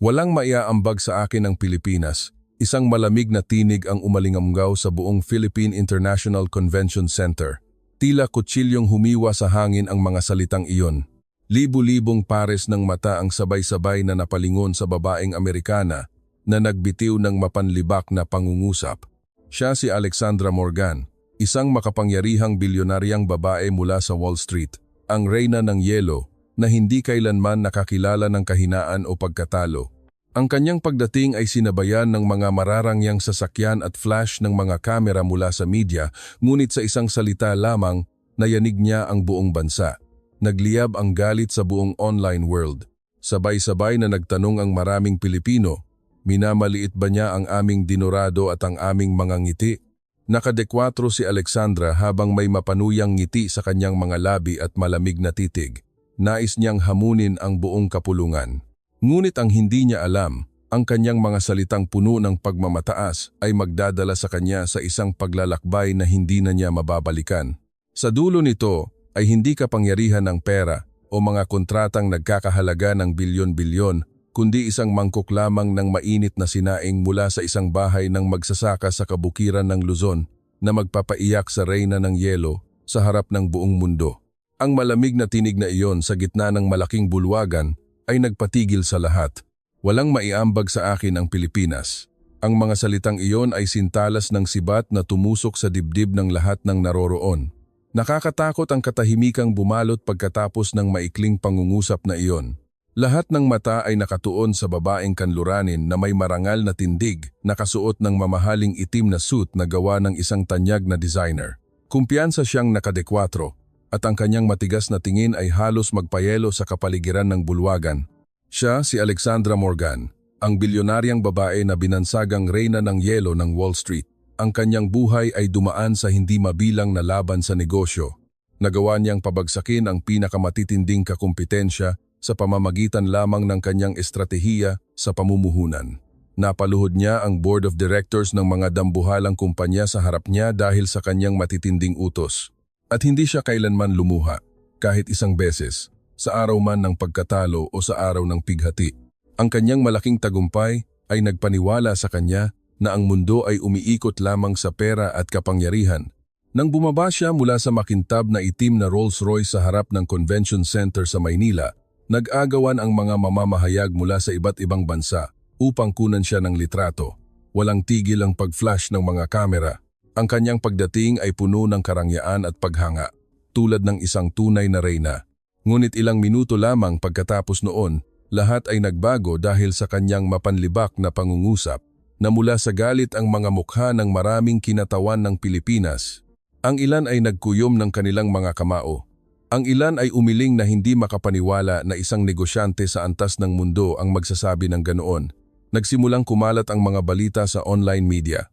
Walang maiaambag sa akin ang Pilipinas. Isang malamig na tinig ang umalingamgaw sa buong Philippine International Convention Center. Tila kutsilyong humiwa sa hangin ang mga salitang iyon. Libu-libong pares ng mata ang sabay-sabay na napalingon sa babaeng Amerikana na nagbitiw ng mapanlibak na pangungusap. Siya si Alexandra Morgan, isang makapangyarihang bilyonaryang babae mula sa Wall Street, ang reyna ng yelo na hindi kailanman nakakilala ng kahinaan o pagkatalo. Ang kanyang pagdating ay sinabayan ng mga mararangyang sasakyan at flash ng mga kamera mula sa media, ngunit sa isang salita lamang, nayanig niya ang buong bansa. Nagliyab ang galit sa buong online world. Sabay-sabay na nagtanong ang maraming Pilipino, minamaliit ba niya ang aming dinurado at ang aming mga ngiti? Nakadekwatro si Alexandra habang may mapanuyang ngiti sa kanyang mga labi at malamig na titig. Nais niyang hamunin ang buong kapulungan. Ngunit ang hindi niya alam, ang kanyang mga salitang puno ng pagmamataas ay magdadala sa kanya sa isang paglalakbay na hindi na niya mababalikan. Sa dulo nito ay hindi kapangyarihan ng pera o mga kontratang nagkakahalaga ng bilyon-bilyon, kundi isang mangkok lamang ng mainit na sinaing mula sa isang bahay ng magsasaka sa kabukiran ng Luzon na magpapaiyak sa reyna ng yelo sa harap ng buong mundo. Ang malamig na tinig na iyon sa gitna ng malaking bulwagan ay nagpatigil sa lahat. Walang maiambag sa akin ang Pilipinas. Ang mga salitang iyon ay sintalas ng sibat na tumusok sa dibdib ng lahat ng naroroon. Nakakatakot ang katahimikang bumalot pagkatapos ng maikling pangungusap na iyon. Lahat ng mata ay nakatuon sa babaeng kanluranin na may marangal na tindig, nakasuot ng mamahaling itim na suit na gawa ng isang tanyag na designer. Kumpiyansa siyang nakadekwatro, at ang kanyang matigas na tingin ay halos magpayelo sa kapaligiran ng bulwagan. Siya si Alexandra Morgan, ang bilyonaryang babae na binansagang reyna ng yelo ng Wall Street. Ang kanyang buhay ay dumaan sa hindi mabilang na laban sa negosyo. Nagawa niyang pabagsakin ang pinakamatitinding kakumpetensya sa pamamagitan lamang ng kanyang estratehiya sa pamumuhunan. Napaluhod niya ang board of directors ng mga dambuhalang kumpanya sa harap niya dahil sa kanyang matitinding utos. At hindi siya kailanman lumuha, kahit isang beses, sa araw man ng pagkatalo o sa araw ng pighati. Ang kanyang malaking tagumpay ay nagpaniwala sa kanya na ang mundo ay umiikot lamang sa pera at kapangyarihan. Nang bumaba siya mula sa makintab na itim na Rolls-Royce sa harap ng Convention Center sa Maynila, nag-agawan ang mga mamamahayag mula sa iba't ibang bansa upang kunan siya ng litrato. Walang tigil ang pag-flash ng mga kamera. Ang kanyang pagdating ay puno ng karangyaan at paghanga, tulad ng isang tunay na reyna. Ngunit ilang minuto lamang pagkatapos noon, lahat ay nagbago dahil sa kanyang mapanlibak na pangungusap. Namula sa galit ang mga mukha ng maraming kinatawan ng Pilipinas. Ang ilan ay nagkuyom ng kanilang mga kamao. Ang ilan ay umiling na hindi makapaniwala na isang negosyante sa antas ng mundo ang magsasabi ng ganoon. Nagsimulang kumalat ang mga balita sa online media.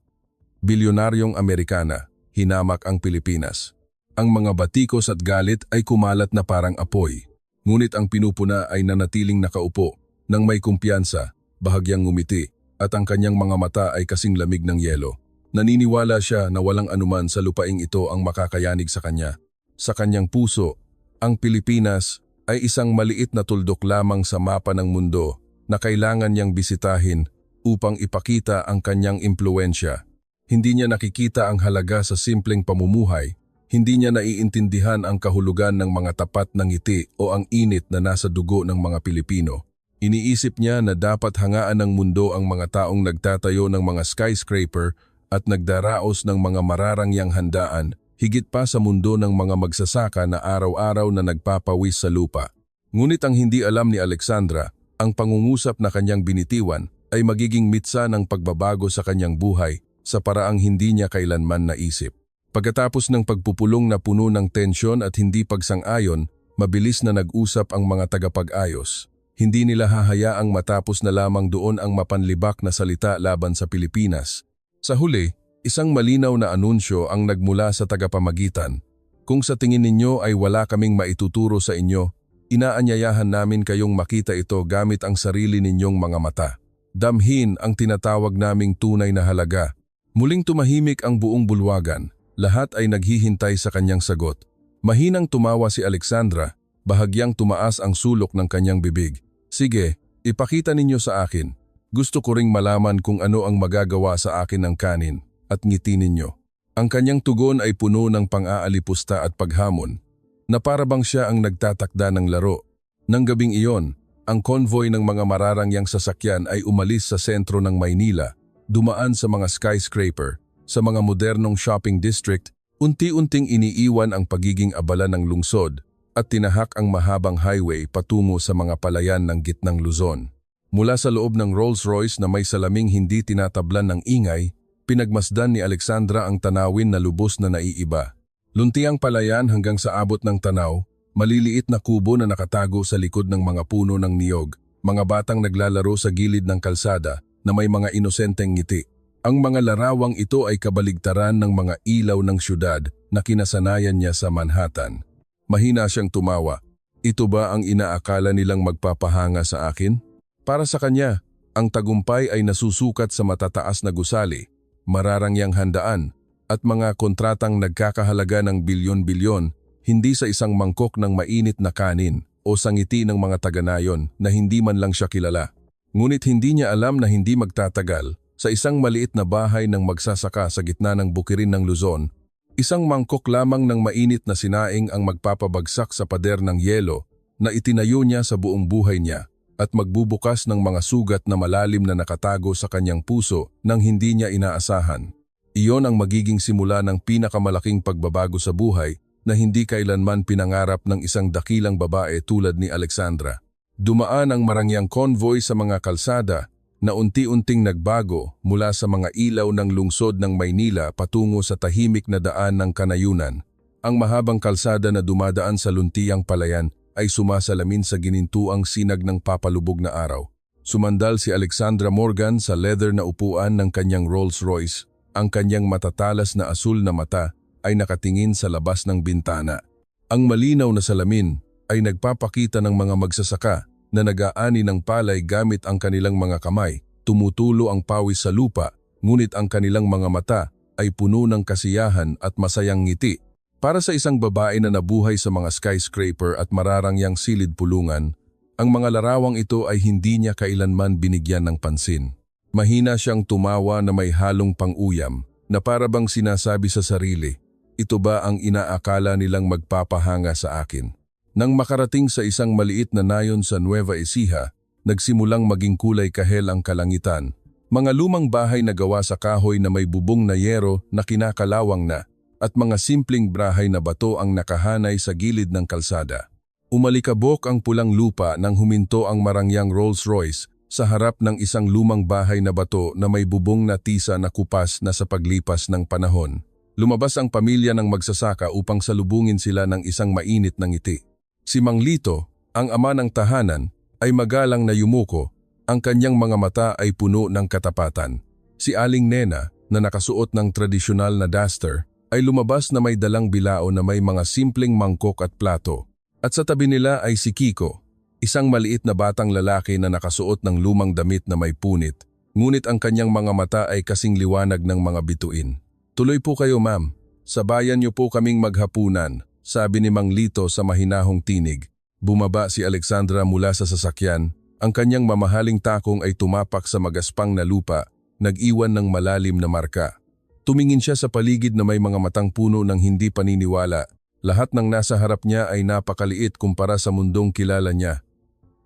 Bilyonaryong Amerikana, hinamak ang Pilipinas. Ang mga batikos at galit ay kumalat na parang apoy. Ngunit ang pinupuna ay nanatiling nakaupo, nang may kumpiyansa, bahagyang ngumiti, at ang kanyang mga mata ay kasing lamig ng yelo. Naniniwala siya na walang anuman sa lupaing ito ang makakayanig sa kanya. Sa kanyang puso, ang Pilipinas ay isang maliit na tuldok lamang sa mapa ng mundo na kailangan niyang bisitahin upang ipakita ang kanyang impluwensya. Hindi niya nakikita ang halaga sa simpleng pamumuhay. Hindi niya naiintindihan ang kahulugan ng mga tapat na ngiti o ang init na nasa dugo ng mga Pilipino. Iniisip niya na dapat hangaan ng mundo ang mga taong nagtatayo ng mga skyscraper at nagdaraos ng mga mararangyang handaan, higit pa sa mundo ng mga magsasaka na araw-araw na nagpapawis sa lupa. Ngunit ang hindi alam ni Alexandra, ang pangungusap na kanyang binitiwan ay magiging mitsa ng pagbabago sa kanyang buhay sa paraang hindi niya kailanman naisip. Pagkatapos ng pagpupulong na puno ng tensyon at hindi pagsang-ayon, mabilis na nag-usap ang mga tagapag-ayos. Hindi nila hahayaang matapos na lamang doon ang mapanlibak na salita laban sa Pilipinas. Sa huli, isang malinaw na anunsyo ang nagmula sa tagapamagitan. Kung sa tingin ninyo ay wala kaming maituturo sa inyo, inaanyayahan namin kayong makita ito gamit ang sarili ninyong mga mata. Damhin ang tinatawag naming tunay na halaga. Muling tumahimik ang buong bulwagan. Lahat ay naghihintay sa kanyang sagot. Mahinang tumawa si Alexandra, bahagyang tumaas ang sulok ng kanyang bibig. Sige, Ipakita ninyo sa akin. Gusto ko ring malaman kung ano ang magagawa sa akin ng kanin at ngiti ninyo. Ang kanyang tugon ay puno ng pang-aalipusta at paghamon, na para bang siya ang nagtatakda ng laro. Nang gabing iyon, ang convoy ng mga mararangyang sasakyan ay umalis sa sentro ng Maynila, dumaan sa mga skyscraper, sa mga modernong shopping district, unti-unting iniiwan ang pagiging abala ng lungsod at tinahak ang mahabang highway patungo sa mga palayan ng gitnang Luzon. Mula sa loob ng Rolls-Royce na may salaming hindi tinatablan ng ingay, pinagmasdan ni Alexandra ang tanawin na lubos na naiiba. Luntiang palayan hanggang sa abot ng tanaw, maliliit na kubo na nakatago sa likod ng mga puno ng niyog, mga batang naglalaro sa gilid ng kalsada na may mga inosenteng ngiti. Ang mga larawang ito ay kabaligtaran ng mga ilaw ng syudad na kinasanayan niya sa Manhattan. Mahina siyang tumawa. Ito ba ang inaakala nilang magpapahanga sa akin? Para sa kanya, ang tagumpay ay nasusukat sa matataas na gusali, mararangyang handaan, at mga kontratang nagkakahalaga ng bilyon-bilyon, hindi sa isang mangkok ng mainit na kanin o sa ngiti ng mga taga-nayon na hindi man lang siya kilala. Ngunit hindi niya alam na hindi magtatagal, sa isang maliit na bahay ng magsasaka sa gitna ng bukirin ng Luzon, isang mangkok lamang ng mainit na sinaing ang magpapabagsak sa pader ng yelo na itinayo niya sa buong buhay niya at magbubukas ng mga sugat na malalim na nakatago sa kanyang puso nang hindi niya inaasahan. Iyon ang magiging simula ng pinakamalaking pagbabago sa buhay na hindi kailanman pinangarap ng isang dakilang babae tulad ni Alexandra. Dumaan ang marangyang convoy sa mga kalsada na unti-unting nagbago mula sa mga ilaw ng lungsod ng Maynila patungo sa tahimik na daan ng kanayunan. Ang mahabang kalsada na dumadaan sa luntiang palayan ay sumasalamin sa ginintuang sinag ng papalubog na araw. Sumandal si Alexandra Morgan sa leather na upuan ng kanyang Rolls-Royce. Ang kanyang matatalas na asul na mata ay nakatingin sa labas ng bintana. Ang malinaw na salamin ay nagpapakita ng mga magsasaka na nag-aani ng palay gamit ang kanilang mga kamay, tumutulo ang pawis sa lupa, ngunit ang kanilang mga mata ay puno ng kasiyahan at masayang ngiti. Para sa isang babae na nabuhay sa mga skyscraper at mararangyang silid pulungan, ang mga larawang ito ay hindi niya kailanman binigyan ng pansin. Mahina siyang tumawa na may halong pang-uyam, na para bang sinasabi sa sarili, ito ba ang inaakala nilang magpapahanga sa akin? Nang makarating sa isang maliit na nayon sa Nueva Ecija, nagsimulang maging kulay kahel ang kalangitan. Mga lumang bahay na gawa sa kahoy na may bubong na yero na kinakalawang na, at mga simpleng brahay na bato ang nakahanay sa gilid ng kalsada. Umalikabok ang pulang lupa nang huminto ang marangyang Rolls-Royce sa harap ng isang lumang bahay na bato na may bubong na tisa na kupas na sa paglipas ng panahon. Lumabas ang pamilya ng magsasaka upang salubungin sila ng isang mainit na ngiti. Si Mang Lito, ang ama ng tahanan, ay magalang na yumuko, ang kanyang mga mata ay puno ng katapatan. Si Aling Nena, na nakasuot ng tradisyonal na duster, ay lumabas na may dalang bilao na may mga simpleng mangkok at plato. At sa tabi nila ay si Kiko, isang maliit na batang lalaki na nakasuot ng lumang damit na may punit, ngunit ang kanyang mga mata ay kasing liwanag ng mga bituin. Tuloy po kayo, ma'am. Sa bayan niyo po kaming maghapunan, sabi ni Mang Lito sa mahinahong tinig. Bumaba si Alexandra mula sa sasakyan. Ang kanyang mamahaling takong ay tumapak sa magaspang na lupa, nag-iwan ng malalim na marka. Tumingin siya sa paligid na may mga matang puno ng hindi paniniwala. Lahat ng nasa harap niya ay napakaliit kumpara sa mundong kilala niya.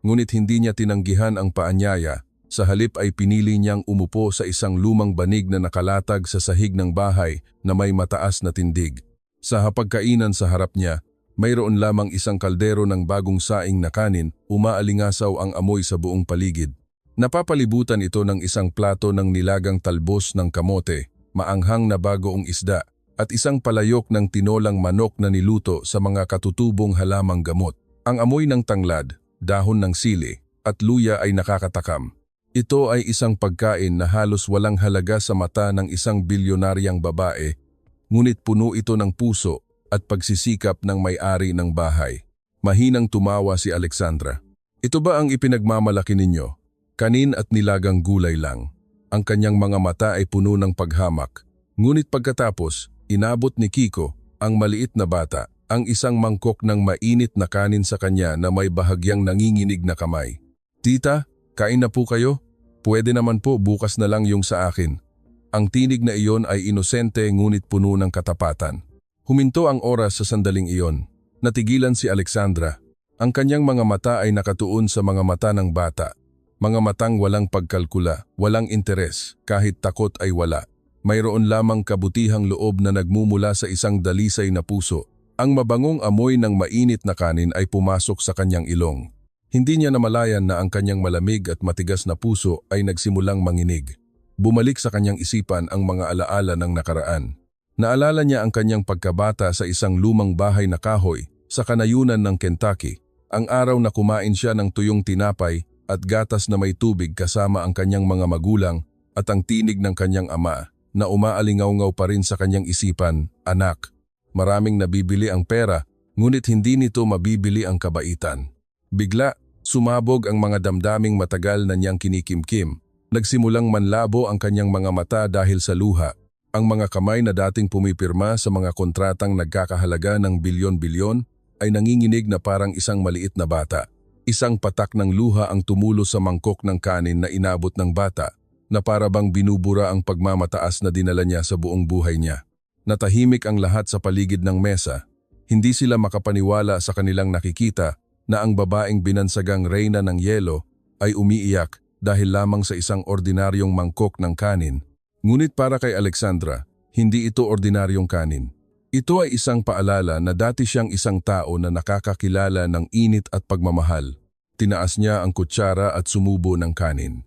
Ngunit hindi niya tinanggihan ang paanyaya. Sa halip ay pinili niyang umupo sa isang lumang banig na nakalatag sa sahig ng bahay na may mataas na tindig. Sa hapagkainan sa harap niya, mayroon lamang isang kaldero ng bagong saing na kanin, umaalingasaw ang amoy sa buong paligid. Napapalibutan ito ng isang plato ng nilagang talbos ng kamote, maanghang na bagoong isda, at isang palayok ng tinolang manok na niluto sa mga katutubong halamang gamot. Ang amoy ng tanglad, dahon ng sili, at luya ay nakakatakam. Ito ay isang pagkain na halos walang halaga sa mata ng isang bilyonaryang babae, ngunit puno ito ng puso at pagsisikap ng may-ari ng bahay. Mahinang tumawa si Alexandra. Ito ba ang ipinagmamalaki ninyo? Kanin at nilagang gulay lang. Ang kanyang mga mata ay puno ng paghamak. Ngunit pagkatapos, inabot ni Kiko, ang maliit na bata, ang isang mangkok ng mainit na kanin sa kanya na may bahagyang nanginginig na kamay. Tita, Kain na po kayo? Pwede naman po bukas na lang yung sa akin. Ang tinig na iyon ay inosente ngunit puno ng katapatan. Huminto ang oras sa sandaling iyon. Natigilan si Alexandra. Ang kanyang mga mata ay nakatuon sa mga mata ng bata. Mga matang walang pagkalkula, walang interes, kahit takot ay wala. Mayroon lamang kabutihang loob na nagmumula sa isang dalisay na puso. Ang mabangong amoy ng mainit na kanin ay pumasok sa kanyang ilong. Hindi niya namalayan na ang kanyang malamig at matigas na puso ay nagsimulang manginig. Bumalik sa kanyang isipan ang mga alaala ng nakaraan. Naalala niya ang kanyang pagkabata sa isang lumang bahay na kahoy sa kanayunan ng Kentucky. Ang araw na kumain siya ng tuyong tinapay at gatas na may tubig kasama ang kanyang mga magulang at ang tinig ng kanyang ama na umaalingaw-ngaw pa rin sa kanyang isipan, anak. Maraming nabibili ang pera, ngunit hindi nito mabibili ang kabaitan. Bigla, sumabog ang mga damdaming matagal na niyang kinikimkim. Nagsimulang manlabo ang kanyang mga mata dahil sa luha. Ang mga kamay na dating pumipirma sa mga kontratang nagkakahalaga ng bilyon-bilyon ay nanginginig na parang isang maliit na bata. Isang patak ng luha ang tumulo sa mangkok ng kanin na inabot ng bata na parabang binubura ang pagmamataas na dinala niya sa buong buhay niya. Natahimik ang lahat sa paligid ng mesa. Hindi sila makapaniwala sa kanilang nakikita na ang babaeng binansagang reyna ng yelo ay umiiyak dahil lamang sa isang ordinaryong mangkok ng kanin. Ngunit para kay Alexandra, hindi ito ordinaryong kanin. Ito ay isang paalala na dati siyang isang tao na nakakakilala ng init at pagmamahal. Tinaas niya ang kutsara at sumubo ng kanin.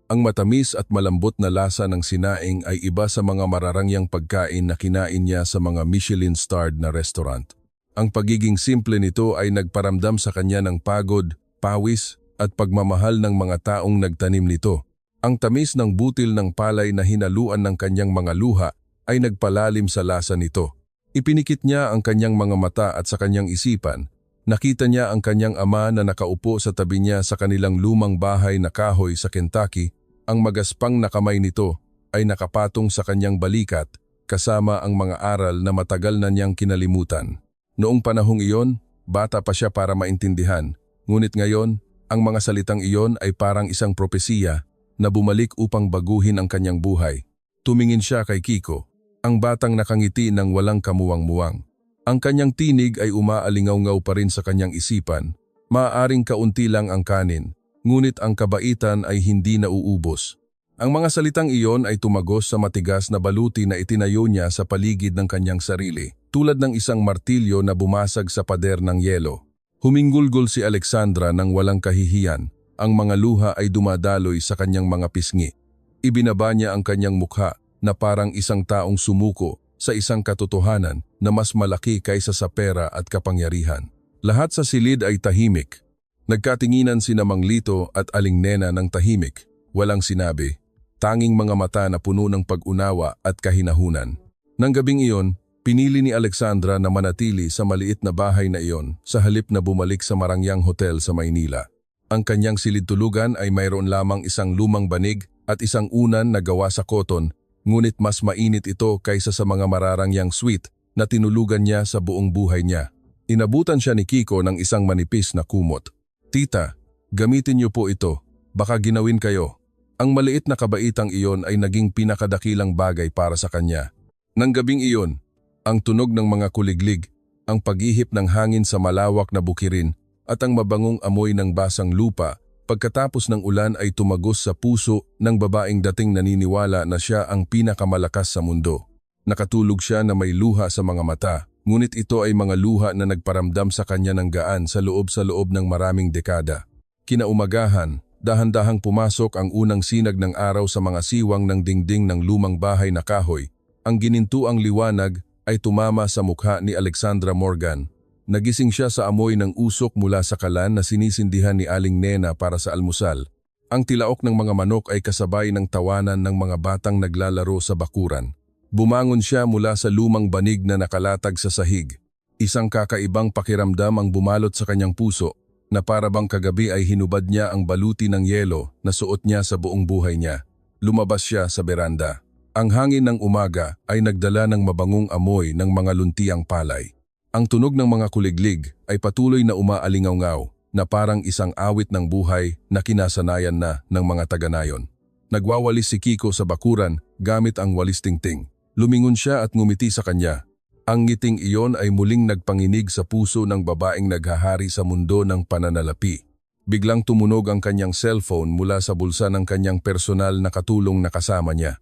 Ang matamis at malambot na lasa ng sinaing ay iba sa mga mararangyang pagkain na kinain niya sa mga Michelin-starred na restaurant. Ang pagiging simple nito ay nagparamdam sa kanya ng pagod, pawis, at pagmamahal ng mga taong nagtanim nito. Ang tamis ng butil ng palay na hinaluan ng kanyang mga luha ay nagpalalim sa lasa nito. Ipinikit niya ang kanyang mga mata at sa kanyang isipan, nakita niya ang kanyang ama na nakaupo sa tabi niya sa kanilang lumang bahay na kahoy sa Kentucky. Ang magaspang na kamay nito ay nakapatong sa kanyang balikat kasama ang mga aral na matagal na niyang kinalimutan. Noong panahong iyon, bata pa siya para maintindihan, ngunit ngayon, ang mga salitang iyon ay parang isang propesiya na bumalik upang baguhin ang kanyang buhay. Tumingin siya kay Kiko, ang batang nakangiti ng walang kamuwang-muwang. Ang kanyang tinig ay umaalingaw-ngaw pa rin sa kanyang isipan. Maaaring kaunti lang ang kanin, ngunit ang kabaitan ay hindi nauubos. Ang mga salitang iyon ay tumagos sa matigas na baluti na itinayo niya sa paligid ng kanyang sarili, tulad ng isang martilyo na bumasag sa pader ng yelo. Huminggulgol si Alexandra ng walang kahihiyan. Ang mga luha ay dumadaloy sa kanyang mga pisngi. Ibinaba niya ang kanyang mukha na parang isang taong sumuko sa isang katotohanan na mas malaki kaysa sa pera at kapangyarihan. Lahat sa silid ay tahimik. Nagkatinginan sina Mang Lito at Aling Nena ng tahimik. Walang sinabi. Tanging mga mata na puno ng pag-unawa at kahinahunan. Nang gabing iyon, pinili ni Alexandra na manatili sa maliit na bahay na iyon sa halip na bumalik sa Marangyang Hotel sa Maynila. Ang kanyang silid-tulugan ay mayroon lamang isang lumang banig at isang unan na gawa sa koton, ngunit mas mainit ito kaysa sa mga mararangyang suite na tinulugan niya sa buong buhay niya. Inabutan siya ni Kiko ng isang manipis na kumot. "Tita, gamitin niyo po ito, baka ginawin kayo." Ang maliit na kabaitang iyon ay naging pinakadakilang bagay para sa kanya. Nang gabing iyon, ang tunog ng mga kuliglig, ang paghihip ng hangin sa malawak na bukirin, at ang mabangong amoy ng basang lupa pagkatapos ng ulan ay tumagos sa puso ng babaeng dating naniniwala na siya ang pinakamalakas sa mundo. Nakatulog siya na may luha sa mga mata, ngunit ito ay mga luha na nagparamdam sa kanya ng gaan sa loob ng maraming dekada. Kinaumagahan, dahan-dahang pumasok ang unang sinag ng araw sa mga siwang ng dingding ng lumang bahay na kahoy. Ang ginintuang liwanag ay tumama sa mukha ni Alexandra Morgan. Nagising siya sa amoy ng usok mula sa kalan na sinisindihan ni Aling Nena para sa almusal. Ang tilaok ng mga manok ay kasabay ng tawanan ng mga batang naglalaro sa bakuran. Bumangon siya mula sa lumang banig na nakalatag sa sahig. Isang kakaibang pakiramdam ang bumalot sa kanyang puso na parabang kagabi ay hinubad niya ang baluti ng yelo na suot niya sa buong buhay niya. Lumabas siya sa beranda. Ang hangin ng umaga ay nagdala ng mabangong amoy ng mga luntiang palay. Ang tunog ng mga kuliglig ay patuloy na umaalingaw-ngaw. na parang isang awit ng buhay na kinasanayan na ng mga taga-nayon. Nagwawalis si Kiko sa bakuran gamit ang walis tingting. Lumingon siya at ngumiti sa kanya. Ang ngiting iyon ay muling nagpanginig sa puso ng babaeng naghahari sa mundo ng pananalapi. Biglang tumunog ang kanyang cellphone mula sa bulsa ng kanyang personal na katulong na kasama niya.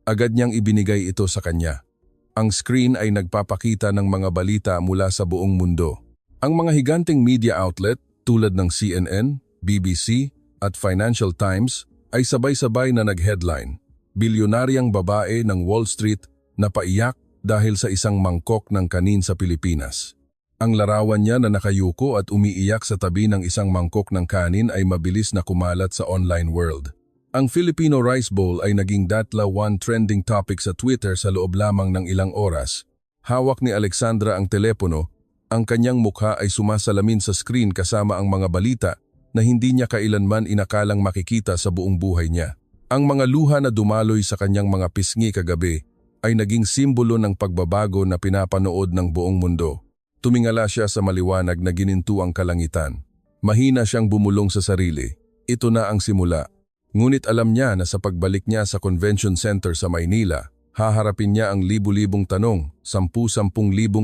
Agad niyang ibinigay ito sa kanya. Ang screen ay nagpapakita ng mga balita mula sa buong mundo. Ang mga higanting media outlet tulad ng CNN, BBC at Financial Times ay sabay-sabay na nag-headline. Bilyonaryang babae ng Wall Street na paiyak dahil sa isang mangkok ng kanin sa Pilipinas. Ang larawan niya na nakayuko at umiiyak sa tabi ng isang mangkok ng kanin ay mabilis na kumalat sa online world. Ang Filipino Rice Bowl ay naging datla-1 trending topic sa Twitter sa loob lamang ng ilang oras. Hawak ni Alexandra ang telepono. Ang kanyang mukha ay sumasalamin sa screen kasama ang mga balita na hindi niya kailanman inakalang makikita sa buong buhay niya. Ang mga luha na dumaloy sa kanyang mga pisngi kagabi ay naging simbolo ng pagbabago na pinapanood ng buong mundo. Tumingala siya sa maliwanag na gininto ang kalangitan. Mahina siyang bumulong sa sarili. Ito na ang simula. Ngunit alam niya na sa pagbalik niya sa Convention Center sa Maynila, haharapin niya ang libu-libong tanong, 10,000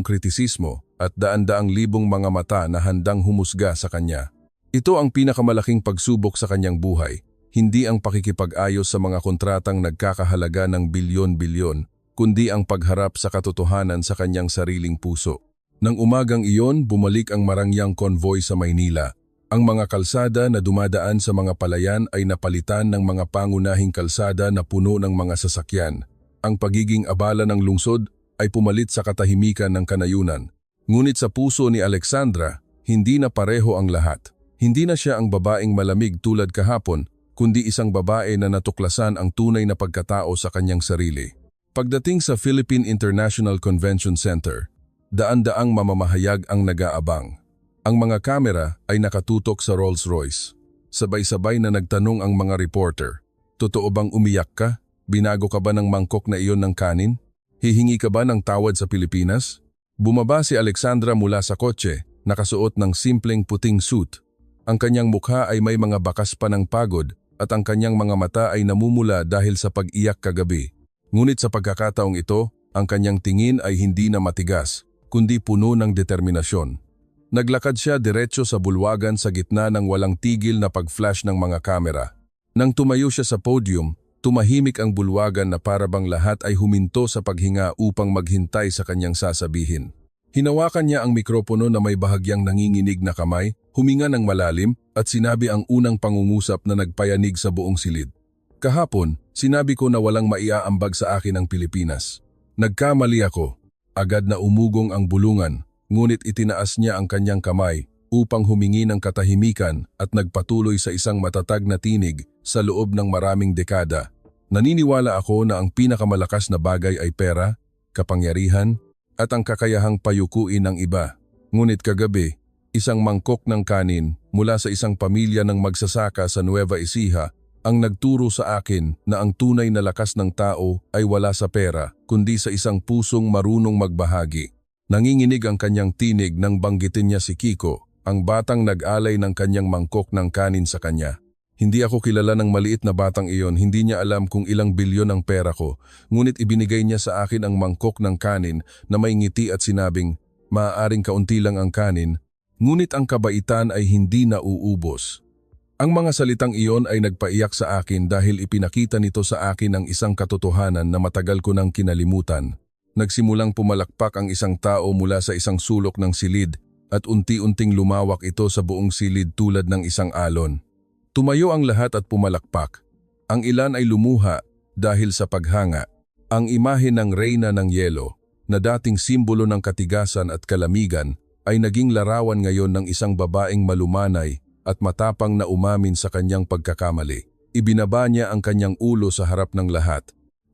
kritisismo at daan-daang libong mga mata na handang humusga sa kanya. Ito ang pinakamalaking pagsubok sa kanyang buhay, hindi ang pakikipag-ayos sa mga kontratang nagkakahalaga ng bilyon-bilyon, kundi ang pagharap sa katotohanan sa kanyang sariling puso. Nang umagang iyon, bumalik ang marangyang convoy sa Maynila. Ang mga kalsada na dumadaan sa mga palayan ay napalitan ng mga pangunahing kalsada na puno ng mga sasakyan. Ang pagiging abala ng lungsod ay pumalit sa katahimikan ng kanayunan. Ngunit sa puso ni Alexandra, hindi na pareho ang lahat. Hindi na siya ang babaeng malamig tulad kahapon, kundi isang babae na natuklasan ang tunay na pagkatao sa kanyang sarili. Pagdating sa Philippine International Convention Center, daan-daang mamamahayag ang nag-aabang. Ang mga kamera ay nakatutok sa Rolls-Royce. Sabay-sabay na nagtanong ang mga reporter, "Totoo bang umiyak ka? Binago ka ba ng mangkok na iyon ng kanin? Hihingi ka ba ng tawad sa Pilipinas?" Bumaba si Alexandra mula sa kotse, nakasuot ng simpleng puting suit. Ang kanyang mukha ay may mga bakas pa ng pagod at ang kanyang mga mata ay namumula dahil sa pag-iyak kagabi. Ngunit sa pagkakataong ito, ang kanyang tingin ay hindi na matigas, kundi puno ng determinasyon. Naglakad siya diretso sa bulwagan sa gitna ng walang tigil na pag-flash ng mga kamera. Nang tumayo siya sa podium, tumahimik ang bulwagan na parabang lahat ay huminto sa paghinga upang maghintay sa kanyang sasabihin. Hinawakan niya ang mikropono na may bahagyang nanginginig na kamay, huminga ng malalim at sinabi ang unang pangungusap na nagpayanig sa buong silid. "Kahapon, sinabi ko na walang maiaambag sa akin ang Pilipinas. Nagkamali ako." Agad na umugong ang bulungan, ngunit itinaas niya ang kanyang kamay upang humingi ng katahimikan at nagpatuloy sa isang matatag na tinig sa loob ng maraming dekada. "Naniniwala ako na ang pinakamalakas na bagay ay pera, kapangyarihan, at ang kakayahang payukuin ng iba. Ngunit kagabi, isang mangkok ng kanin mula sa isang pamilya ng magsasaka sa Nueva Ecija ang nagturo sa akin na ang tunay na lakas ng tao ay wala sa pera, kundi sa isang pusong marunong magbahagi." Nanginginig ang kanyang tinig nang banggitin niya si Kiko, ang batang nag-alay ng kanyang mangkok ng kanin sa kanya. "Hindi ako kilala ng maliit na batang iyon, hindi niya alam kung ilang bilyon ang pera ko, ngunit ibinigay niya sa akin ang mangkok ng kanin na may ngiti at sinabing, 'Maaaring kaunti lang ang kanin, ngunit ang kabaitan ay hindi nauubos.'" Ang mga salitang iyon ay nagpaiyak sa akin dahil ipinakita nito sa akin ang isang katotohanan na matagal ko nang kinalimutan. Nagsimulang pumalakpak ang isang tao mula sa isang sulok ng silid at unti-unting lumawak ito sa buong silid tulad ng isang alon. Tumayo ang lahat at pumalakpak. Ang ilan ay lumuha dahil sa paghanga. Ang imahe ng Reyna ng Yelo, na dating simbolo ng katigasan at kalamigan, ay naging larawan ngayon ng isang babaeng malumanay at matapang na umamin sa kanyang pagkakamali. Ibinaba niya ang kanyang ulo sa harap ng lahat.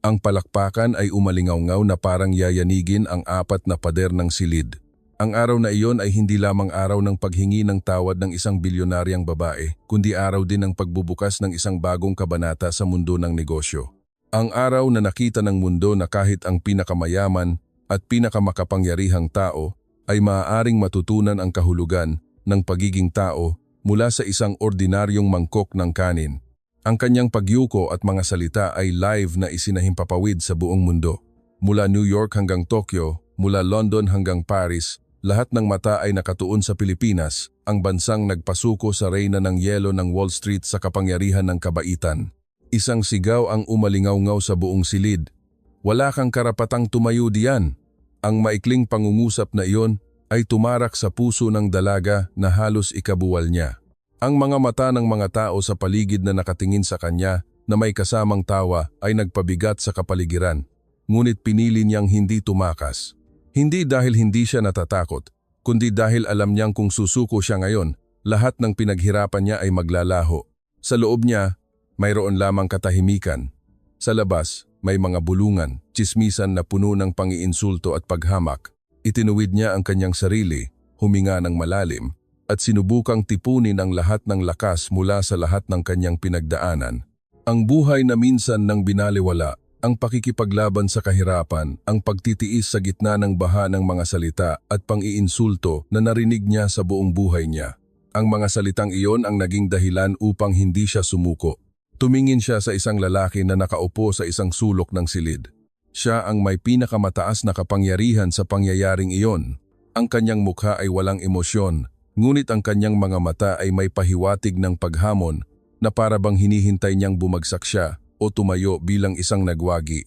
Ang palakpakan ay umalingaw-ngaw na parang yayanigin ang 4 na pader ng silid. Ang araw na iyon ay hindi lamang araw ng paghingi ng tawad ng isang bilyonaryang babae, kundi araw din ng pagbubukas ng isang bagong kabanata sa mundo ng negosyo. Ang araw na nakita ng mundo na kahit ang pinakamayaman at pinakamakapangyarihang tao ay maaaring matutunan ang kahulugan ng pagiging tao mula sa isang ordinaryong mangkok ng kanin. Ang kanyang pagyuko at mga salita ay live na isinahimpapawid sa buong mundo. Mula New York hanggang Tokyo, mula London hanggang Paris, lahat ng mata ay nakatuon sa Pilipinas, ang bansang nagpasuko sa reyna ng yelo ng Wall Street sa kapangyarihan ng kabaitan. Isang sigaw ang umalingaw-ngaw sa buong silid. Wala kang karapatang tumayo diyan. Ang maikling pangungusap na iyon ay tumarak sa puso ng dalaga na halos ikabuwal niya. Ang mga mata ng mga tao sa paligid na nakatingin sa kanya na may kasamang tawa ay nagpabigat sa kapaligiran. Ngunit pinili niyang hindi tumakas. Hindi dahil hindi siya natatakot, kundi dahil alam niyang kung susuko siya ngayon, lahat ng pinaghirapan niya ay maglalaho. Sa loob niya, mayroon lamang katahimikan. Sa labas, may mga bulungan, tsismisan na puno ng pangiinsulto at paghamak. Itinuwid niya ang kanyang sarili, huminga ng malalim, at sinubukang tipunin ang lahat ng lakas mula sa lahat ng kanyang pinagdaanan. Ang buhay na minsan nang binaliwala, ang pakikipaglaban sa kahirapan, ang pagtitiis sa gitna ng baha ng mga salita at pang-iinsulto na narinig niya sa buong buhay niya. Ang mga salitang iyon ang naging dahilan upang hindi siya sumuko. Tumingin siya sa isang lalaki na nakaupo sa isang sulok ng silid. Siya ang may pinakamataas na kapangyarihan sa pangyayaring iyon. Ang kanyang mukha ay walang emosyon, ngunit ang kanyang mga mata ay may pahiwatig ng paghamon na para bang hinihintay niyang bumagsak siya o tumayo bilang isang nagwagi.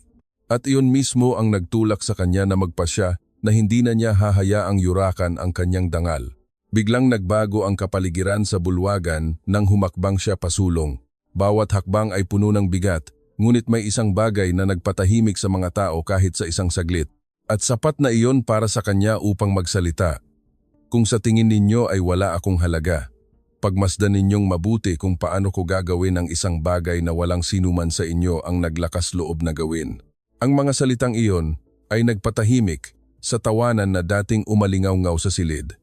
At iyon mismo ang nagtulak sa kanya na magpasya na hindi na niya hahayaang yurakan ang kanyang dangal. Biglang nagbago ang kapaligiran sa bulwagan nang humakbang siya pasulong. Bawat hakbang ay puno ng bigat, ngunit may isang bagay na nagpatahimik sa mga tao kahit sa isang saglit. At sapat na iyon para sa kanya upang magsalita. Kung sa tingin ninyo ay wala akong halaga, pagmasdan ninyong mabuti kung paano ko gagawin ang isang bagay na walang sinuman sa inyo ang naglakas loob na gawin. Ang mga salitang iyon ay nagpatahimik sa tawanan na dating umalingaw-ngaw sa silid.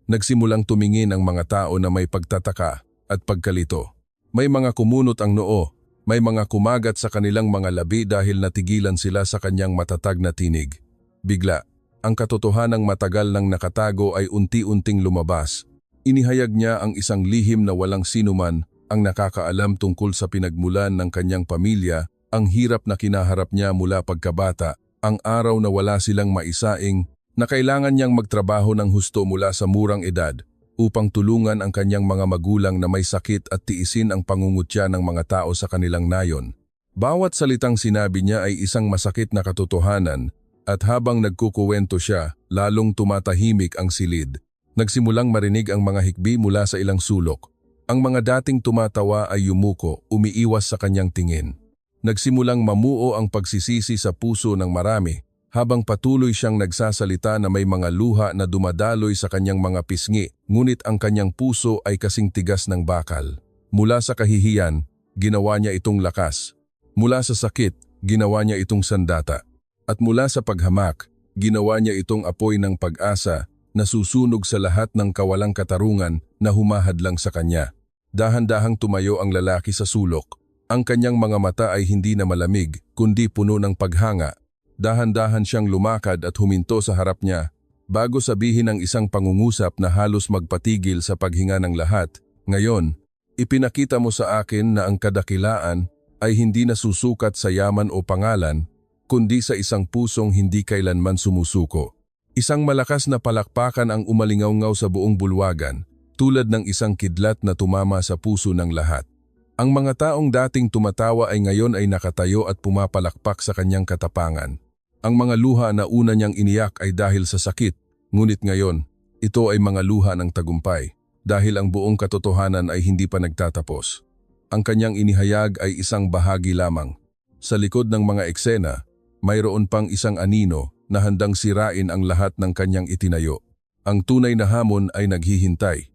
Nagsimulang tumingin ang mga tao na may pagtataka at pagkalito. May mga kumunot ang noo, may mga kumagat sa kanilang mga labi dahil natigilan sila sa kanyang matatag na tinig. Bigla, ang katotohanang matagal nang nakatago ay unti-unting lumabas. Inihayag niya ang isang lihim na walang sinuman ang nakakaalam tungkol sa pinagmulan ng kanyang pamilya, ang hirap na kinaharap niya mula pagkabata, ang araw na wala silang maisaing, na kailangan niyang magtrabaho ng husto mula sa murang edad upang tulungan ang kanyang mga magulang na may sakit at tiisin ang pangungutya ng mga tao sa kanilang nayon. Bawat salitang sinabi niya ay isang masakit na katotohanan at habang nagkukuwento siya, lalong tumatahimik ang silid. Nagsimulang marinig ang mga hikbi mula sa ilang sulok. Ang mga dating tumatawa ay yumuko, umiiwas sa kanyang tingin. Nagsimulang mamuo ang pagsisisi sa puso ng marami, habang patuloy siyang nagsasalita na may mga luha na dumadaloy sa kanyang mga pisngi, ngunit ang kanyang puso ay kasing tigas ng bakal. Mula sa kahihiyan, ginawa niya itong lakas. Mula sa sakit, ginawa niya itong sandata. At mula sa paghamak, ginawa niya itong apoy ng pag-asa na susunog sa lahat ng kawalang katarungan na humahadlang sa kanya. Dahan-dahang tumayo ang lalaki sa sulok. Ang kanyang mga mata ay hindi na malamig, kundi puno ng paghanga. Dahan-dahan siyang lumakad at huminto sa harap niya, bago sabihin ang isang pangungusap na halos magpatigil sa paghinga ng lahat. Ngayon, ipinakita mo sa akin na ang kadakilaan ay hindi nasusukat sa yaman o pangalan, kundi sa isang pusong hindi kailanman sumusuko. Isang malakas na palakpakan ang umalingaw-ngaw sa buong bulwagan, tulad ng isang kidlat na tumama sa puso ng lahat. Ang mga taong dating tumatawa ay ngayon ay nakatayo at pumapalakpak sa kanyang katapangan. Ang mga luha na una niyang iniyak ay dahil sa sakit, ngunit ngayon, ito ay mga luha ng tagumpay, dahil ang buong katotohanan ay hindi pa nagtatapos. Ang kanyang inihayag ay isang bahagi lamang. Sa likod ng mga eksena, mayroon pang isang anino na handang sirain ang lahat ng kanyang itinayo. Ang tunay na hamon ay naghihintay,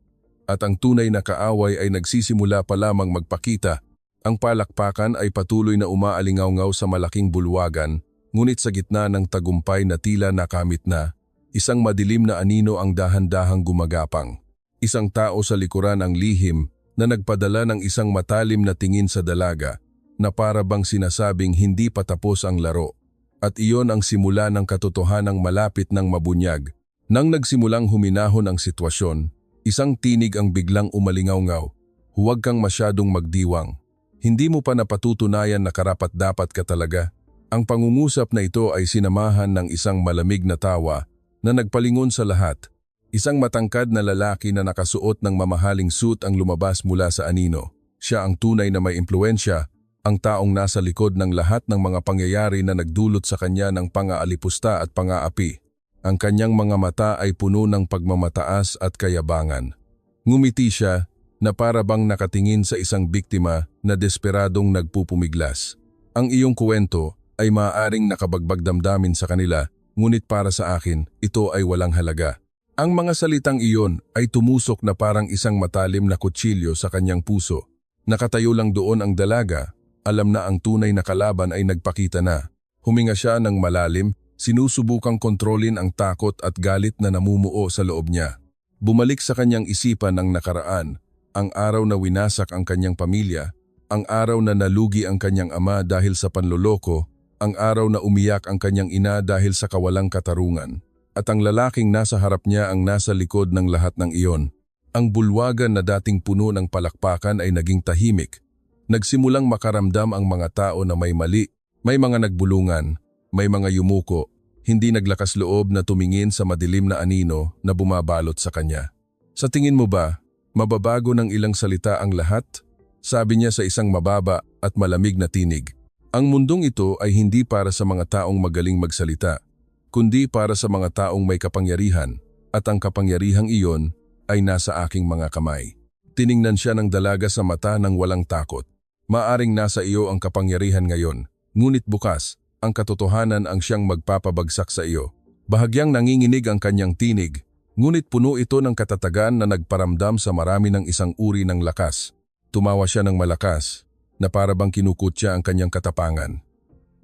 at ang tunay na kaaway ay nagsisimula pa lamang magpakita. Ang palakpakan ay patuloy na umaalingaw-ngaw sa malaking bulwagan, ngunit sa gitna ng tagumpay na tila nakamit na, isang madilim na anino ang dahan-dahang gumagapang. Isang tao sa likuran ang lihim na nagpadala ng isang matalim na tingin sa dalaga na para bang sinasabing hindi pa tapos ang laro. At iyon ang simula ng katotohanang malapit ng mabunyag. Nang nagsimulang huminahon ang sitwasyon, Isang tinig ang biglang umalingaw-ngaw. Huwag kang masyadong magdiwang. Hindi mo pa napatutunayan na karapat-dapat ka talaga. Ang pangungusap na ito ay sinamahan ng isang malamig na tawa na nagpalingon sa lahat. Isang matangkad na lalaki na nakasuot ng mamahaling suit ang lumabas mula sa anino. Siya ang tunay na may impluensya, ang taong nasa likod ng lahat ng mga pangyayari na nagdulot sa kanya ng pang-aalipusta at pang-aapi. Ang kanyang mga mata ay puno ng pagmamataas at kayabangan. Ngumiti siya na para bang nakatingin sa isang biktima na desperadong nagpupumiglas. Ang iyong kwento ay maaaring nakabagbag damdamin sa kanila, ngunit para sa akin, ito ay walang halaga. Ang mga salitang iyon ay tumusok na parang isang matalim na kutsilyo sa kanyang puso. Nakatayo lang doon ang dalaga, alam na ang tunay na kalaban ay nagpakita na. Huminga siya ng malalim, sinusubukang kontrolin ang takot at galit na namumuo sa loob niya. Bumalik sa kanyang isipan ang nakaraan, ang araw na winasak ang kanyang pamilya, ang araw na nalugi ang kanyang ama dahil sa panloloko, ang araw na umiyak ang kanyang ina dahil sa kawalang katarungan. At ang lalaking nasa harap niya ang nasa likod ng lahat ng iyon. Ang bulwagan na dating puno ng palakpakan ay naging tahimik. Nagsimulang makaramdam ang mga tao na may mali, may mga nagbulungan, may mga yumuko, hindi naglakas loob na tumingin sa madilim na anino na bumabalot sa kanya. Sa tingin mo ba, mababago ng ilang salita ang lahat? Sabi niya sa isang mababa at malamig na tinig. Ang mundong ito ay hindi para sa mga taong magaling magsalita, kundi para sa mga taong may kapangyarihan, at ang kapangyarihang iyon ay nasa aking mga kamay. Tiningnan siya ng dalaga sa mata ng walang takot. Maaring nasa iyo ang kapangyarihan ngayon, ngunit bukas, ang katotohanan ang siyang magpapabagsak sa iyo. Bahagyang nanginginig ang kanyang tinig, ngunit puno ito ng katatagan na nagparamdam sa marami ng isang uri ng lakas. Tumawa siya ng malakas, na para bang kinukutya ang kanyang katapangan.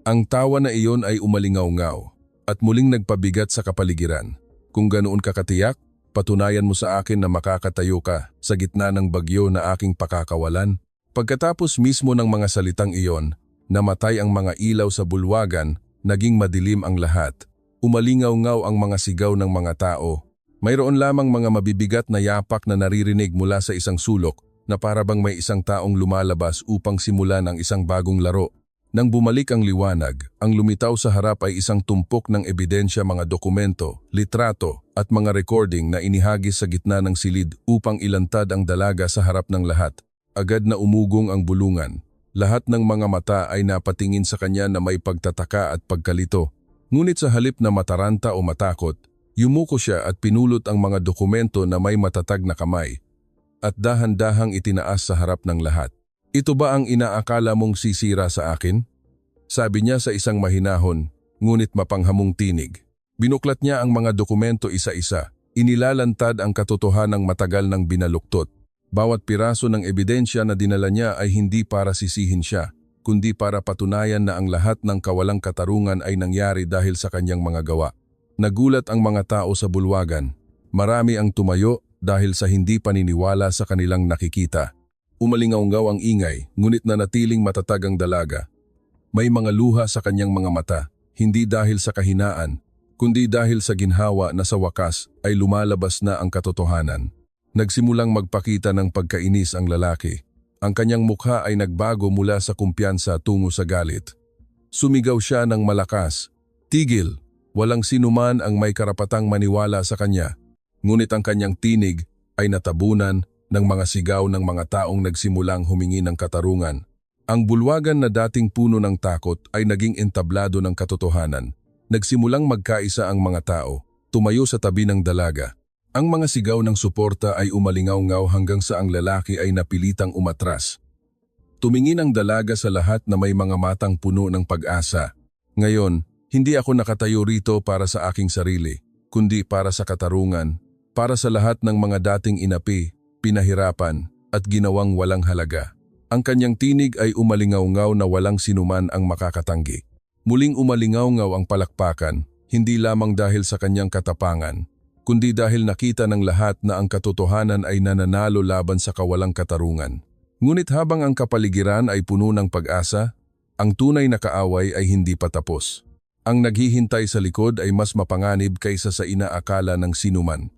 Ang tawa na iyon ay umalingaw-ngaw at muling nagpabigat sa kapaligiran. Kung ganoon ka katiyak, patunayan mo sa akin na makakatayo ka sa gitna ng bagyo na aking pakakawalan. Pagkatapos mismo ng mga salitang iyon, namatay ang mga ilaw sa bulwagan, naging madilim ang lahat. Umalingaw-ngaw ang mga sigaw ng mga tao. Mayroon lamang mga mabibigat na yapak na naririnig mula sa isang sulok na para bang may isang taong lumalabas upang simulan ang isang bagong laro. Nang bumalik ang liwanag, ang lumitaw sa harap ay isang tumpok ng ebidensya, mga dokumento, litrato at mga recording na inihagis sa gitna ng silid upang ilantad ang dalaga sa harap ng lahat. Agad na umugong ang bulungan. Lahat ng mga mata ay napatingin sa kanya na may pagtataka at pagkalito. Ngunit sa halip na mataranta o matakot, yumuko siya at pinulot ang mga dokumento na may matatag na kamay at dahan-dahang itinaas sa harap ng lahat. Ito ba ang inaakala mong sisira sa akin? Sabi niya sa isang mahinahon, ngunit mapanghamong tinig. Binuklat niya ang mga dokumento isa-isa. Inilalantad ang katotohanang matagal ng binaluktot. Bawat piraso ng ebidensya na dinala niya ay hindi para sisihin siya, kundi para patunayan na ang lahat ng kawalang katarungan ay nangyari dahil sa kanyang mga gawa. Nagulat ang mga tao sa bulwagan. Marami ang tumayo dahil sa hindi paniniwala sa kanilang nakikita. Umalingaw-ngaw ang ingay, ngunit nanatiling matatag ang dalaga. May mga luha sa kanyang mga mata, hindi dahil sa kahinaan, kundi dahil sa ginhawa na sa wakas ay lumalabas na ang katotohanan. Nagsimulang magpakita ng pagkainis ang lalaki. Ang kanyang mukha ay nagbago mula sa kumpiyansa tungo sa galit. Sumigaw siya ng malakas, "Tigil!" Walang sinuman ang may karapatang maniwala sa kanya. Ngunit ang kanyang tinig ay natabunan ng mga sigaw ng mga taong nagsimulang humingi ng katarungan. Ang bulwagan na dating puno ng takot ay naging entablado ng katotohanan. Nagsimulang magkaisa ang mga tao, tumayo sa tabi ng dalaga. Ang mga sigaw ng suporta ay umalingaw-ngaw hanggang sa ang lalaki ay napilitang umatras. Tumingin ang dalaga sa lahat na may mga matang puno ng pag-asa. Ngayon, hindi ako nakatayo rito para sa aking sarili, kundi para sa katarungan, para sa lahat ng mga dating inapi, pinahirapan, at ginawang walang halaga. Ang kanyang tinig ay umalingaw-ngaw na walang sinuman ang makakatanggi. Muling umalingaw-ngaw ang palakpakan, hindi lamang dahil sa kanyang katapangan, kundi dahil nakita ng lahat na ang katotohanan ay nananalo laban sa kawalang katarungan. Ngunit habang ang kapaligiran ay puno ng pag-asa, ang tunay na kaaway ay hindi pa tapos. Ang naghihintay sa likod ay mas mapanganib kaysa sa inaakala ng sinuman.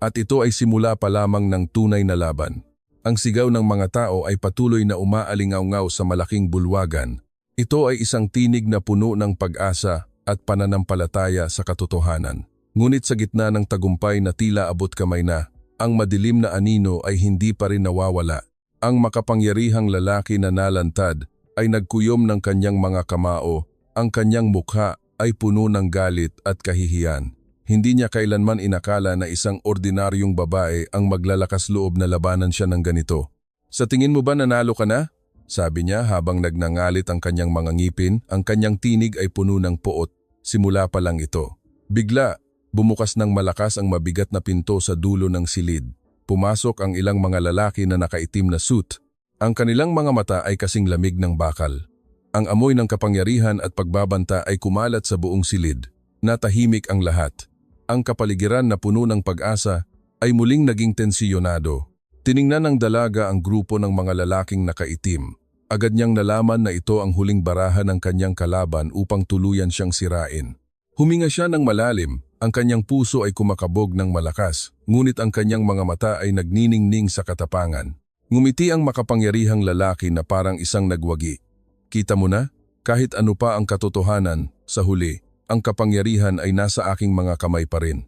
At ito ay simula pa lamang ng tunay na laban. Ang sigaw ng mga tao ay patuloy na umaalingaw-ngaw sa malaking bulwagan. Ito ay isang tinig na puno ng pag-asa at pananampalataya sa katotohanan. Ngunit sa gitna ng tagumpay na tila abot kamay na, ang madilim na anino ay hindi pa rin nawawala. Ang makapangyarihang lalaki na nalantad ay nagkuyom ng kanyang mga kamao. Ang kanyang mukha ay puno ng galit at kahihiyan. Hindi niya kailanman inakala na isang ordinaryong babae ang maglalakas loob na labanan siya ng ganito. Sa tingin mo ba nanalo ka na? Sabi niya habang nagnangalit ang kanyang mga ngipin, ang kanyang tinig ay puno ng poot. Simula pa lang ito. Bigla, bumukas ng malakas ang mabigat na pinto sa dulo ng silid. Pumasok ang ilang mga lalaki na nakaitim na suit. Ang kanilang mga mata ay kasing lamig ng bakal. Ang amoy ng kapangyarihan at pagbabanta ay kumalat sa buong silid. Natahimik ang lahat. Ang kapaligiran na puno ng pag-asa ay muling naging tensiyonado. Tiningnan ng dalaga ang grupo ng mga lalaking nakaitim. Agad niyang nalaman na ito ang huling barahan ng kanyang kalaban upang tuluyan siyang sirain. Huminga siya ng malalim, ang kanyang puso ay kumakabog ng malakas, ngunit ang kanyang mga mata ay nagniningning sa katapangan. Ngumiti ang makapangyarihang lalaki na parang isang nagwagi. Kita mo na, kahit ano pa ang katotohanan, sa huli, ang kapangyarihan ay nasa aking mga kamay pa rin.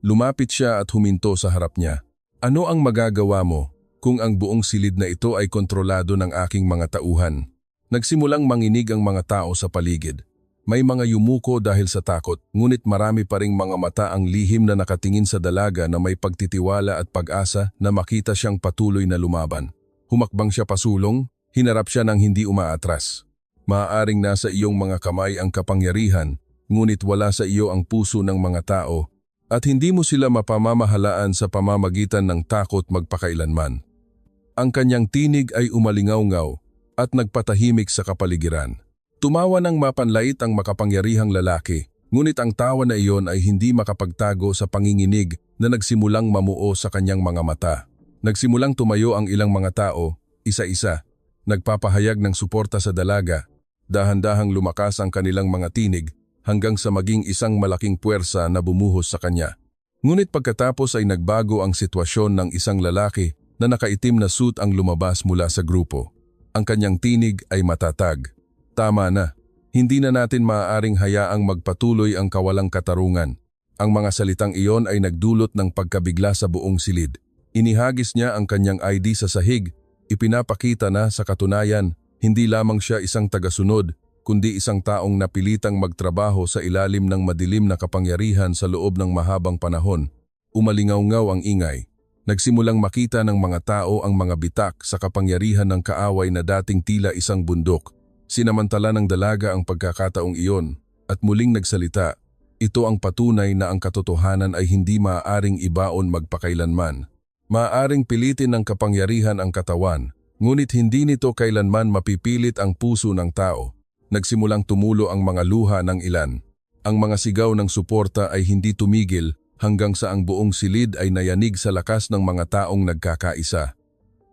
Lumapit siya at huminto sa harap niya. Ano ang magagawa mo kung ang buong silid na ito ay kontrolado ng aking mga tauhan? Nagsimulang manginig ang mga tao sa paligid. May mga yumuko dahil sa takot, ngunit marami pa ring mga mata ang lihim na nakatingin sa dalaga na may pagtitiwala at pag-asa na makita siyang patuloy na lumaban. Humakbang siya pasulong, hinarap siya ng hindi umaatras. Maaaring nasa iyong mga kamay ang kapangyarihan, ngunit wala sa iyo ang puso ng mga tao at hindi mo sila mapamamahalaan sa pamamagitan ng takot magpakailanman. Ang kanyang tinig ay umalingaw-ngaw at nagpatahimik sa kapaligiran. Tumawa ng mapanlait ang makapangyarihang lalaki, ngunit ang tawa na iyon ay hindi makapagtago sa panginginig na nagsimulang mamuo sa kanyang mga mata. Nagsimulang tumayo ang ilang mga tao, isa-isa, nagpapahayag ng suporta sa dalaga. Dahan-dahang lumakas ang kanilang mga tinig hanggang sa maging isang malaking puwersa na bumuhos sa kanya. Ngunit pagkatapos ay nagbago ang sitwasyon ng isang lalaki na nakaitim na suit ang lumabas mula sa grupo. Ang kanyang tinig ay matatag. Tama na, hindi na natin maaaring hayaang magpatuloy ang kawalang katarungan. Ang mga salitang iyon ay nagdulot ng pagkabigla sa buong silid. Inihagis niya ang kanyang ID sa sahig, ipinapakita na sa katunayan, hindi lamang siya isang tagasunod, kundi isang taong napilitang magtrabaho sa ilalim ng madilim na kapangyarihan sa loob ng mahabang panahon. Umalingaw-ngaw ang ingay. Nagsimulang makita ng mga tao ang mga bitak sa kapangyarihan ng kaaway na dating tila isang bundok. Sinamantala ng dalaga ang pagkakataong iyon at muling nagsalita. Ito ang patunay na ang katotohanan ay hindi maaaring ibaon magpakailanman. Maaaring pilitin ng kapangyarihan ang katawan, ngunit hindi nito kailanman mapipilit ang puso ng tao. Nagsimulang tumulo ang mga luha ng ilan. Ang mga sigaw ng suporta ay hindi tumigil hanggang sa ang buong silid ay nayanig sa lakas ng mga taong nagkakaisa.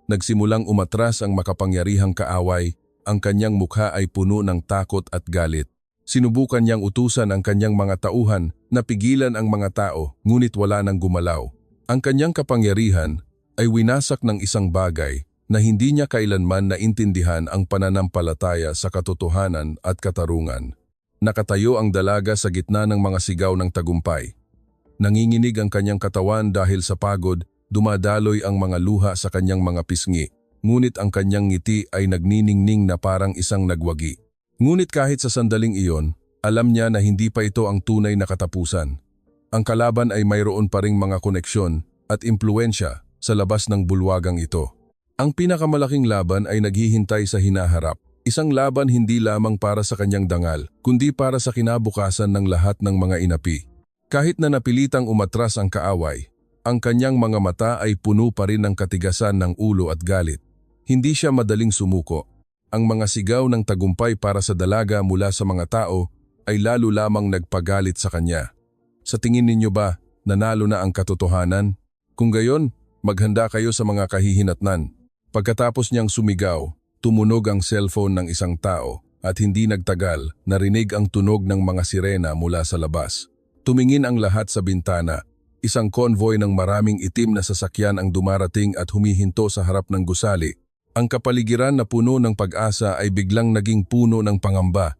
Nagsimulang umatras ang makapangyarihang kaaway, ang kanyang mukha ay puno ng takot at galit. Sinubukan niyang utusan ang kanyang mga tauhan na pigilan ang mga tao, ngunit wala nang gumalaw. Ang kanyang kapangyarihan ay winasak ng isang bagay na hindi niya kailanman naintindihan ang pananampalataya sa katotohanan at katarungan. Nakatayo ang dalaga sa gitna ng mga sigaw ng tagumpay. Nanginginig ang kanyang katawan dahil sa pagod, dumadaloy ang mga luha sa kanyang mga pisngi, ngunit ang kanyang ngiti ay nagniningning na parang isang nagwagi. Ngunit kahit sa sandaling iyon, alam niya na hindi pa ito ang tunay na katapusan. Ang kalaban ay mayroon pa ring mga koneksyon at impluensya sa labas ng bulwagang ito. Ang pinakamalaking laban ay naghihintay sa hinaharap. Isang laban hindi lamang para sa kanyang dangal, kundi para sa kinabukasan ng lahat ng mga inapi. Kahit na napilitang umatras ang kaaway, ang kanyang mga mata ay puno pa rin ng katigasan ng ulo at galit. Hindi siya madaling sumuko. Ang mga sigaw ng tagumpay para sa dalaga mula sa mga tao ay lalo lamang nagpagalit sa kanya. Sa tingin ninyo ba, nanalo na ang katotohanan? Kung gayon, maghanda kayo sa mga kahihinatnan. Pagkatapos niyang sumigaw, tumunog ang cellphone ng isang tao at hindi nagtagal, narinig ang tunog ng mga sirena mula sa labas. Tumingin ang lahat sa bintana. Isang convoy ng maraming itim na sasakyan ang dumarating at humihinto sa harap ng gusali. Ang kapaligiran na puno ng pag-asa ay biglang naging puno ng pangamba.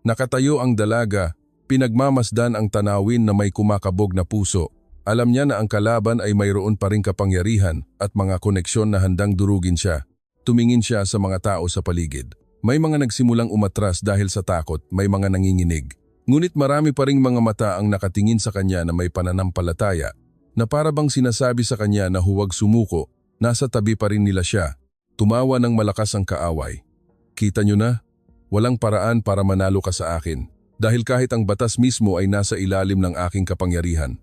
Nakatayo ang dalaga, pinagmamasdan ang tanawin na may kumakabog na puso. Alam niya na ang kalaban ay mayroon pa ring kapangyarihan at mga koneksyon na handang durugin siya. Tumingin siya sa mga tao sa paligid. May mga nagsimulang umatras dahil sa takot, may mga nanginginig. Ngunit marami pa ring mga mata ang nakatingin sa kanya na may pananampalataya, na para bang sinasabi sa kanya na huwag sumuko, nasa tabi pa rin nila siya. Tumawa ng malakas ang kaaway. Kita nyo na? Walang paraan para manalo ka sa akin, dahil kahit ang batas mismo ay nasa ilalim ng aking kapangyarihan.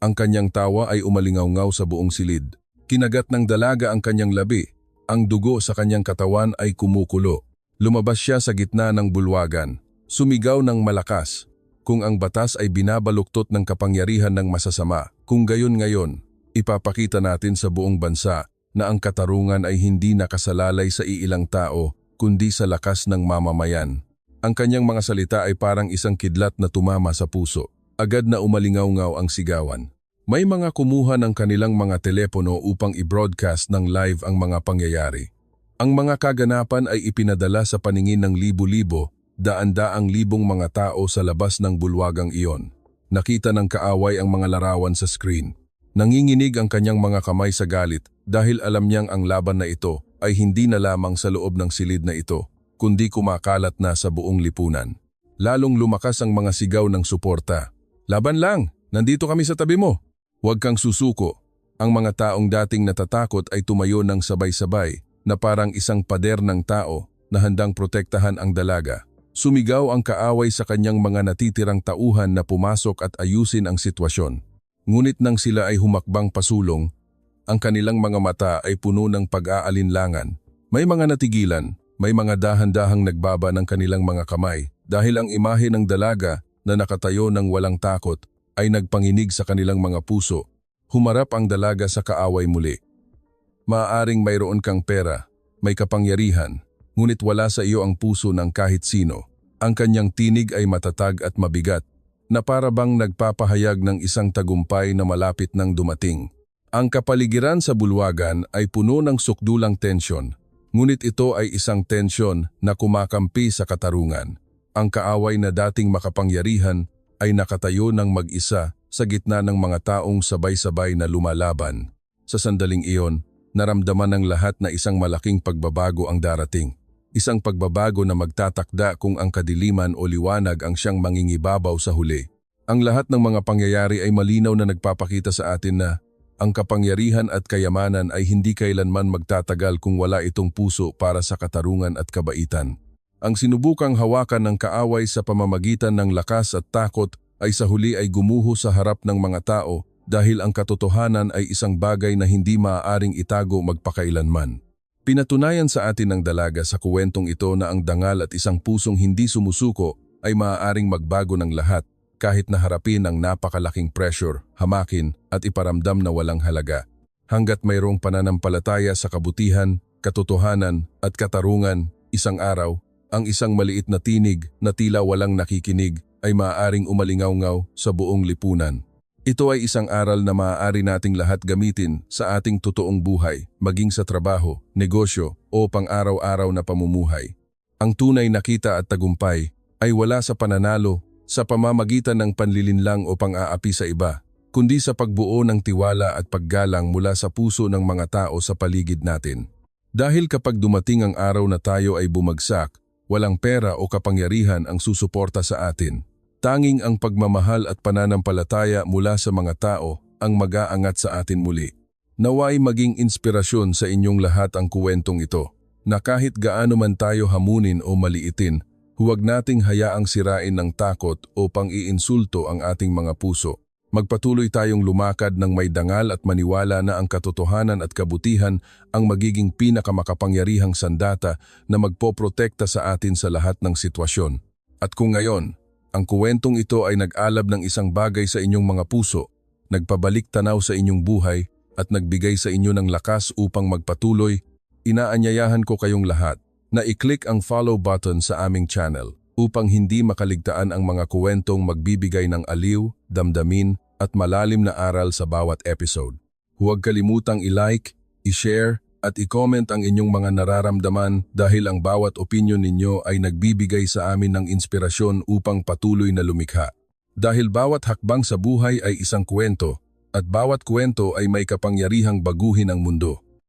Ang kanyang tawa ay umalingaw-ngaw sa buong silid. Kinagat ng dalaga ang kanyang labi, ang dugo sa kanyang katawan ay kumukulo. Lumabas siya sa gitna ng bulwagan. Sumigaw ng malakas, kung ang batas ay binabaluktot ng kapangyarihan ng masasama, kung gayon ngayon, ipapakita natin sa buong bansa na ang katarungan ay hindi nakasalalay sa iilang tao, kundi sa lakas ng mamamayan. Ang kanyang mga salita ay parang isang kidlat na tumama sa puso. Agad na umalingaw-ngaw ang sigawan. May mga kumuha ng kanilang mga telepono upang i-broadcast ng live ang mga pangyayari. Ang mga kaganapan ay ipinadala sa paningin ng libo-libo, daan-daang libong mga tao sa labas ng bulwagang iyon. Nakita ng kaaway ang mga larawan sa screen. Nanginginig ang kanyang mga kamay sa galit dahil alam niyang ang laban na ito ay hindi na lamang sa loob ng silid na ito, kundi kumakalat na sa buong lipunan. Lalong lumakas ang mga sigaw ng suporta. Laban lang! Nandito kami sa tabi mo! Huwag kang susuko. Ang mga taong dating natatakot ay tumayo ng sabay-sabay na parang isang pader ng tao na handang protektahan ang dalaga. Sumigaw ang kaaway sa kanyang mga natitirang tauhan na pumasok at ayusin ang sitwasyon. Ngunit nang sila ay humakbang pasulong, ang kanilang mga mata ay puno ng pag-aalinlangan. May mga natigilan, may mga dahan-dahang nagbaba ng kanilang mga kamay dahil ang imahe ng dalaga na nakatayo ng walang takot ay nagpanginig sa kanilang mga puso. Humarap ang dalaga sa kaaway muli. Maaaring mayroon kang pera, may kapangyarihan, ngunit wala sa iyo ang puso ng kahit sino. Ang kanyang tinig ay matatag at mabigat, na para bang nagpapahayag ng isang tagumpay na malapit nang dumating. Ang kapaligiran sa bulwagan ay puno ng sukdulang tensyon, ngunit ito ay isang tensyon na kumakampi sa katarungan. Ang kaaway na dating makapangyarihan ay nakatayo ng mag-isa sa gitna ng mga taong sabay-sabay na lumalaban. Sa sandaling iyon, naramdaman ng lahat na isang malaking pagbabago ang darating. Isang pagbabago na magtatakda kung ang kadiliman o liwanag ang siyang mangingibabaw sa huli. Ang lahat ng mga pangyayari ay malinaw na nagpapakita sa atin na ang kapangyarihan at kayamanan ay hindi kailanman magtatagal kung wala itong puso para sa katarungan at kabaitan. Ang sinubukang hawakan ng kaaway sa pamamagitan ng lakas at takot ay sa huli ay gumuho sa harap ng mga tao dahil ang katotohanan ay isang bagay na hindi maaaring itago magpakailanman. Pinatunayan sa atin ng dalaga sa kuwentong ito na ang dangal at isang pusong hindi sumusuko ay maaaring magbago ng lahat kahit na harapin ang napakalaking pressure, hamakin at iparamdam na walang halaga. Hanggat mayroong pananampalataya sa kabutihan, katotohanan at katarungan, isang araw, ang isang maliit na tinig na tila walang nakikinig ay maaaring umalingaw-ngaw sa buong lipunan. Ito ay isang aral na maaari nating lahat gamitin sa ating totoong buhay, maging sa trabaho, negosyo o pang-araw-araw na pamumuhay. Ang tunay na kita at tagumpay ay wala sa pananalo, sa pamamagitan ng panlilinlang o pang-aapi sa iba, kundi sa pagbuo ng tiwala at paggalang mula sa puso ng mga tao sa paligid natin. Dahil kapag dumating ang araw na tayo ay bumagsak, walang pera o kapangyarihan ang susuporta sa atin. Tanging ang pagmamahal at pananampalataya mula sa mga tao ang mag-aangat sa atin muli. Naway maging inspirasyon sa inyong lahat ang kuwentong ito, na kahit gaano man tayo hamunin o maliitin, huwag nating hayaang sirain ng takot o pang-iinsulto ang ating mga puso. Magpatuloy tayong lumakad ng may dangal at maniwala na ang katotohanan at kabutihan ang magiging pinakamakapangyarihang sandata na magpoprotekta sa atin sa lahat ng sitwasyon. At kung ngayon, ang kuwentong ito ay nag-alab ng isang bagay sa inyong mga puso, nagpabalik tanaw sa inyong buhay at nagbigay sa inyo ng lakas upang magpatuloy, inaanyayahan ko kayong lahat na i-click ang follow button sa aming channel upang hindi makaligtaan ang mga kuwentong magbibigay ng aliw, damdamin at malalim na aral sa bawat episode. Huwag kalimutang i-like, i-share, at i-comment ang inyong mga nararamdaman dahil ang bawat opinyon ninyo ay nagbibigay sa amin ng inspirasyon upang patuloy na lumikha. Dahil bawat hakbang sa buhay ay isang kwento, at bawat kwento ay may kapangyarihang baguhin ang mundo.